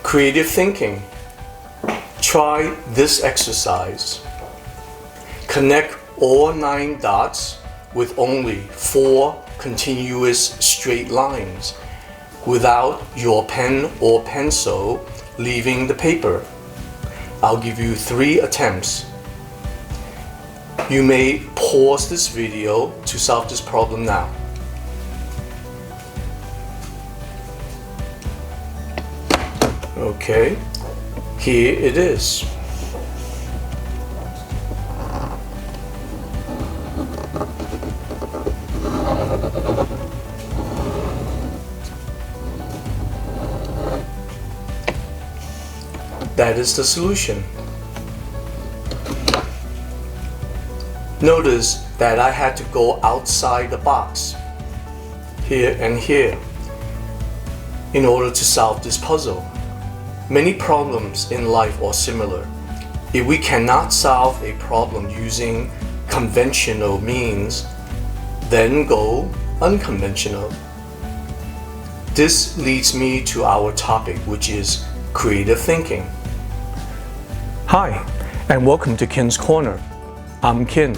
Creative thinking. Try this exercise. Connect all 9 dots with only 4 continuous straight lines without your pen or pencil leaving the paper. I'll give you 3 attempts. You may pause this video to solve this problem now. Okay, here it is. That is the solution. Notice that I had to go outside the box, here and here, in order to solve this puzzle. Many problems in life are similar. If we cannot solve a problem using conventional means, then go unconventional. This leads me to our topic, which is creative thinking. Hi, and welcome to Ken's Corner. I'm Ken,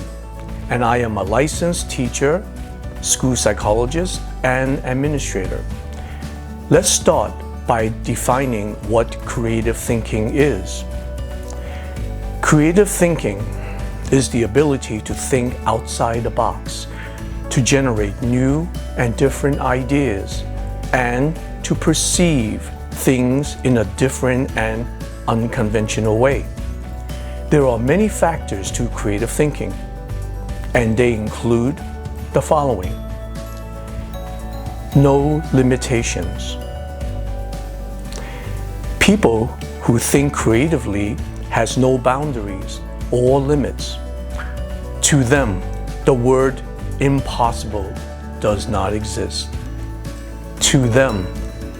and I am a licensed teacher, school psychologist, and administrator. Let's start by defining what creative thinking is. Creative thinking is the ability to think outside the box, to generate new and different ideas, and to perceive things in a different and unconventional way. There are many factors to creative thinking, and they include the following. No limitations. People who think creatively has no boundaries or limits. To them, the word impossible does not exist. To them,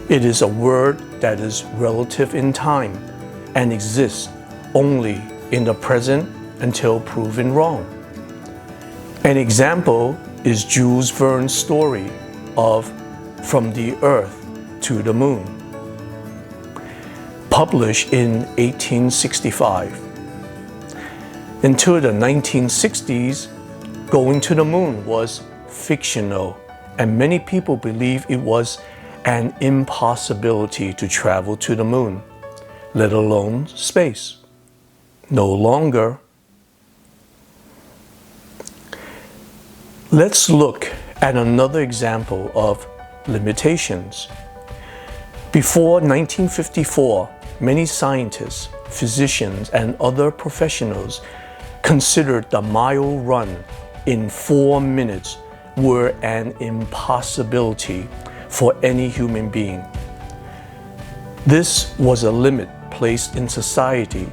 it is a word that is relative in time and exists only in the present until proven wrong. An example is Jules Verne's story of From the Earth to the Moon, published in 1865. Until the 1960s, going to the moon was fictional, and many people believed it was an impossibility to travel to the moon, let alone space. No longer. Let's look at another example of limitations. Before 1954, many scientists, physicians, and other professionals considered the mile run in 4 minutes were an impossibility for any human being. This was a limit placed in society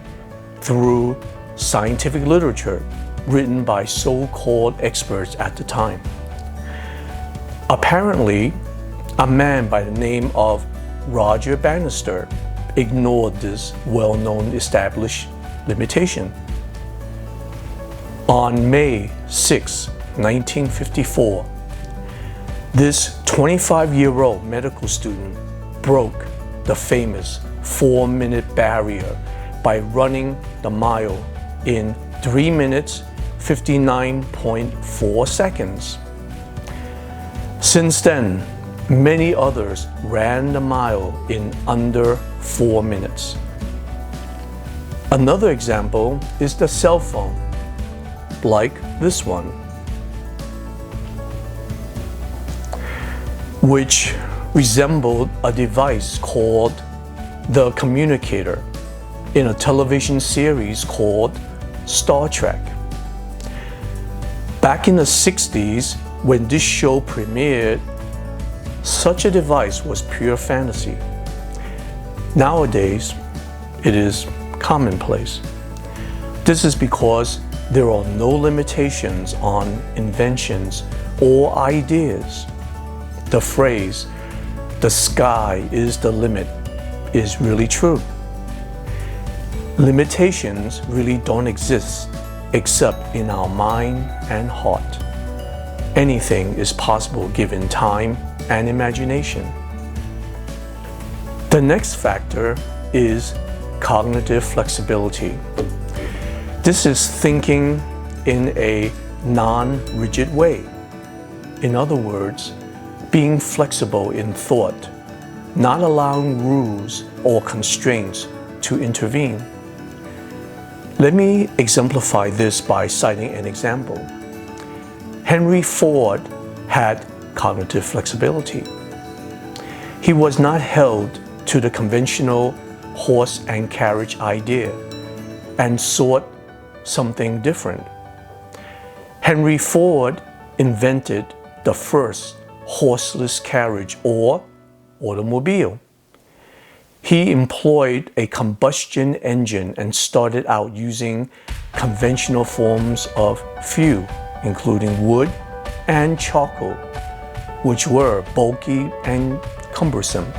through scientific literature written by so-called experts at the time. Apparently, a man by the name of Roger Bannister ignored this well-known established limitation. On May 6, 1954, this 25-year-old medical student broke the famous 4-minute barrier by running the mile in 3 minutes 59.4 seconds. Since then, many others ran the mile in under 4 minutes. Another example is the cell phone, like this one, which resembled a device called the communicator in a television series called Star Trek. Back in the 60s, when this show premiered, such a device was pure fantasy. Nowadays, it is commonplace. This is because there are no limitations on inventions or ideas. The phrase, "the sky is the limit," is really true. Limitations really don't exist except in our mind and heart. Anything is possible given time and imagination. The next factor is cognitive flexibility. This is thinking in a non-rigid way. In other words, being flexible in thought, not allowing rules or constraints to intervene. Let me exemplify this by citing an example. Henry Ford had cognitive flexibility. He was not held to the conventional horse and carriage idea and sought something different. Henry Ford invented the first horseless carriage or automobile. He employed a combustion engine and started out using conventional forms of fuel, including wood and charcoal, which were bulky and cumbersome.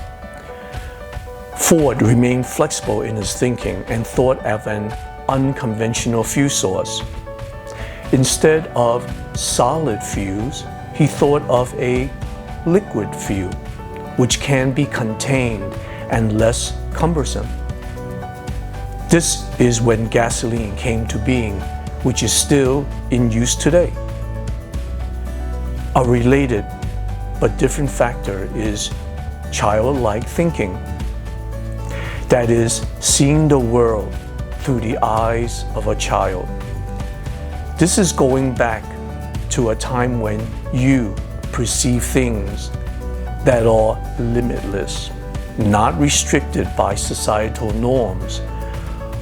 Ford remained flexible in his thinking and thought of an unconventional fuel source. Instead of solid fuels, he thought of a liquid fuel, which can be contained and less cumbersome. This is when gasoline came to being, which is still in use today. A related but different factor is childlike thinking. That is, seeing the world through the eyes of a child. This is going back to a time when you perceive things that are limitless, not restricted by societal norms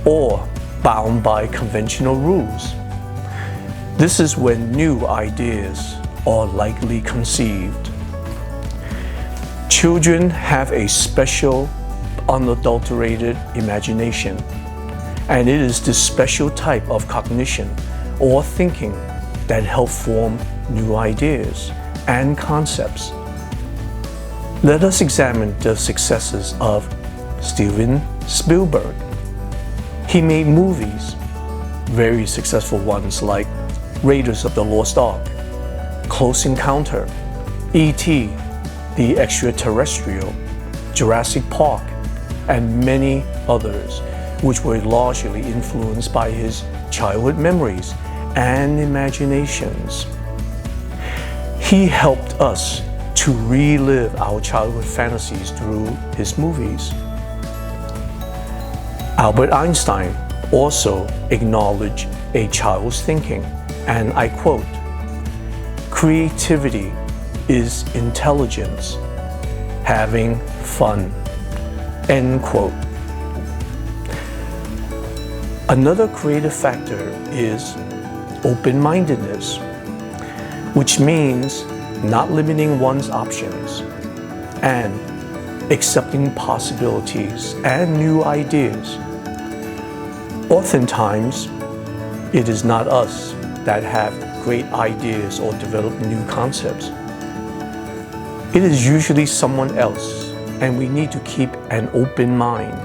or bound by conventional rules. This is when new ideas are likely conceived. Children have a special, unadulterated imagination, and it is this special type of cognition or thinking that help form new ideas and concepts. Let us examine the successes of Steven Spielberg. He made movies, very successful ones like Raiders of the Lost Ark, Close Encounter, E.T., The Extraterrestrial, Jurassic Park, and many others, which were largely influenced by his childhood memories and imaginations. He helped us to relive our childhood fantasies through his movies. Albert Einstein also acknowledged a child's thinking, and I quote, "Creativity is intelligence, having fun," end quote. Another creative factor is open-mindedness, which means not limiting one's options and accepting possibilities and new ideas. Oftentimes, it is not us that have great ideas or develop new concepts. It is usually someone else, and we need to keep an open mind.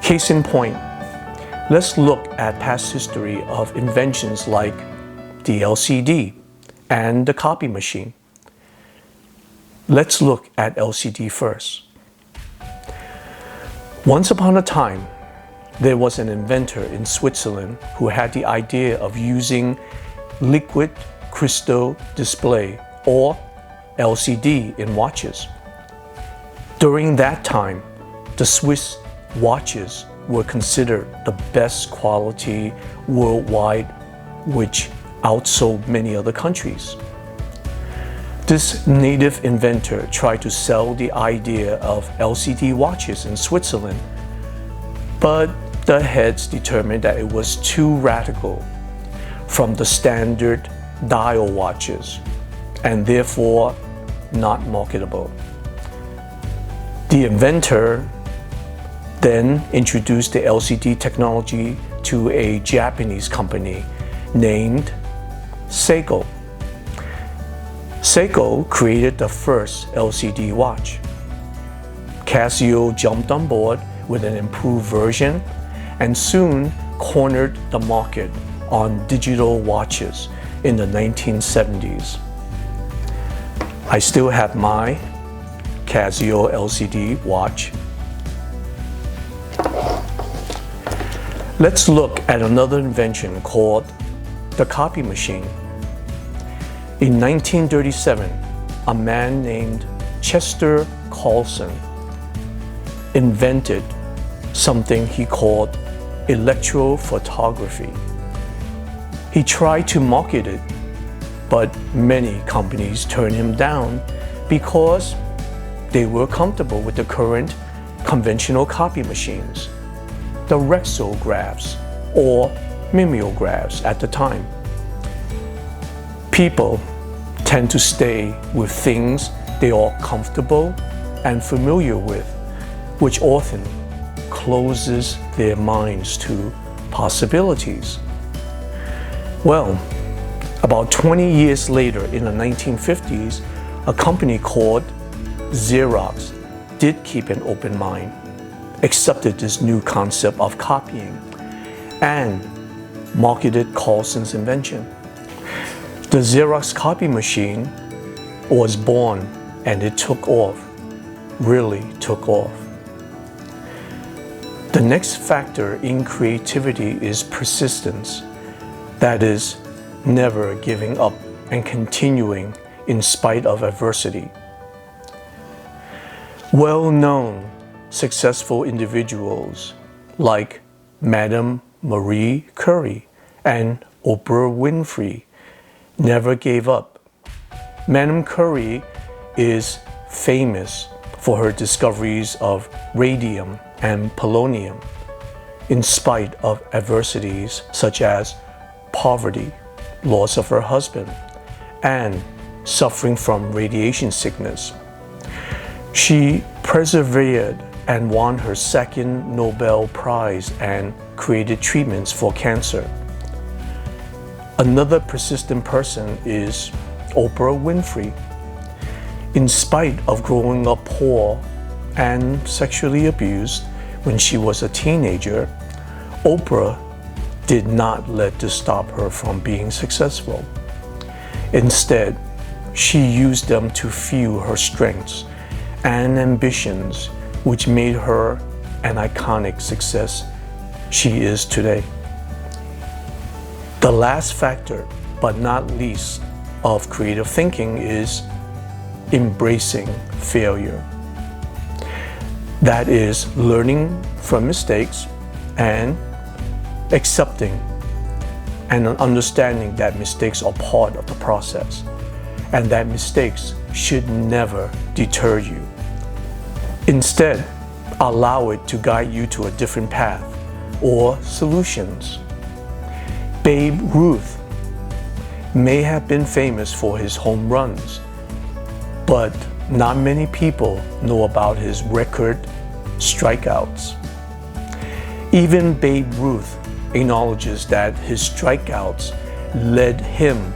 Case in point, let's look at past history of inventions like the LCD and the copy machine. Let's look at LCD first. Once upon a time, there was an inventor in Switzerland who had the idea of using liquid crystal display, or LCD, in watches. During that time, the Swiss watches were considered the best quality worldwide, which outsold many other countries. This native inventor tried to sell the idea of LCD watches in Switzerland, but the heads determined that it was too radical from the standard dial watches and therefore not marketable. The inventor then introduced the LCD technology to a Japanese company named Seiko. Seiko created the first LCD watch. Casio jumped on board with an improved version and soon cornered the market on digital watches in the 1970s. I still have my Casio LCD watch, Let's look at another invention called the copy machine. In 1937, a man named Chester Carlson invented something he called electrophotography. He tried to market it, but many companies turned him down because they were comfortable with the current conventional copy machines, the rexographs or mimeographs at the time. People tend to stay with things they are comfortable and familiar with, which often closes their minds to possibilities. Well, about 20 years later, in the 1950s, a company called Xerox did keep an open mind, accepted this new concept of copying, and marketed Carlson's invention. The Xerox copy machine was born, and it took off, really took off. The next factor in creativity is persistence. That is, never giving up and continuing in spite of adversity. Well-known successful individuals like Madame Marie Curie and Oprah Winfrey never gave up. Madame Curie is famous for her discoveries of radium and polonium in spite of adversities such as poverty, loss of her husband, and suffering from radiation sickness. She persevered and won her second Nobel Prize and created treatments for cancer. Another persistent person is Oprah Winfrey. In spite of growing up poor and sexually abused when she was a teenager, Oprah did not let this stop her from being successful. Instead, she used them to fuel her strengths and ambitions, which made her an iconic success she is today. The last factor, but not least, of creative thinking is embracing failure. That is, learning from mistakes and accepting and understanding that mistakes are part of the process and that mistakes should never deter you. Instead, allow it to guide you to a different path or solutions. Babe Ruth may have been famous for his home runs, but not many people know about his record strikeouts. Even Babe Ruth acknowledges that his strikeouts led him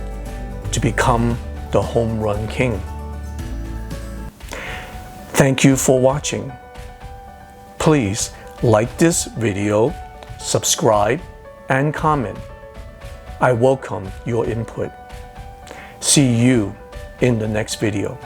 to become the home run king. Thank you for watching. Please like this video, subscribe, and comment. I welcome your input. See you in the next video.